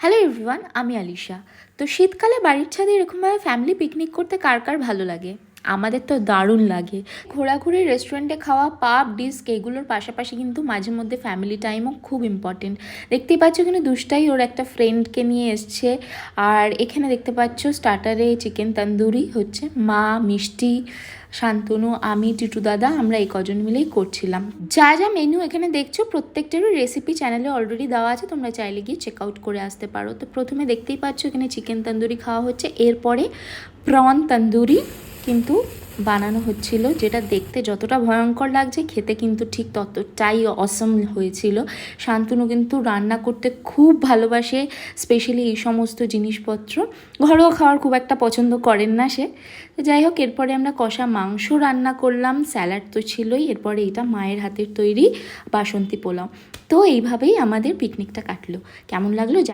Hello everyone, আমি আলিশা। তো শীতকালে বাড়ির ছাদে এরকমভাবে ফ্যামিলি পিকনিক করতে কার কার ভালো লাগে? আমাদের তো দারুণ লাগে। ঘোরাঘুরি, রেস্টুরেন্টে খাওয়া, পাব ডিস্ক এগুলোর পাশাপাশি কিন্তু মাঝে মধ্যে ফ্যামিলি টাইমও খুব ইম্পর্টেন্ট। দেখতেই পাচ্ছ এখানে দুষ্টাই ওর একটা ফ্রেন্ডকে নিয়ে এসছে। আর এখানে দেখতে পাচ্ছ স্টার্টারে চিকেন তন্দুরি হচ্ছে, মা, মিষ্টি, শান্তনু, আমি, টিটু দাদা, আমরা এই কজন মিলেই করছিলাম। যা যা মেনু এখানে দেখছো প্রত্যেকটারই রেসিপি চ্যানেলে অলরেডি দেওয়া আছে, তোমরা চাইলে গিয়ে চেক আউট করে আসতে পারো। তো প্রথমে দেখতেই পাচ্ছ এখানে চিকেন তন্দুরি খাওয়া হচ্ছে, এরপরে প্রন তন্দুরি কিন্তু বানানো হচ্ছিল, যেটা দেখতে যতটা ভয়ঙ্কর লাগছে খেতে কিন্তু ঠিক ততটাই অসম হয়েছিল। শান্তনু কিন্তু রান্না করতে খুব ভালোবাসে, স্পেশালি এই সমস্ত জিনিসপত্র। ঘরোয়া খাওয়ার খুব একটা পছন্দ করেন না সে। তো যাই হোক, এরপরে আমরা কষা মাংস রান্না করলাম, স্যালাড তো ছিলই, এরপরে এটা মায়ের হাতের তৈরি বাসন্তী পোলাও। তো এইভাবেই আমাদের পিকনিকটা কাটলো। কেমন লাগলো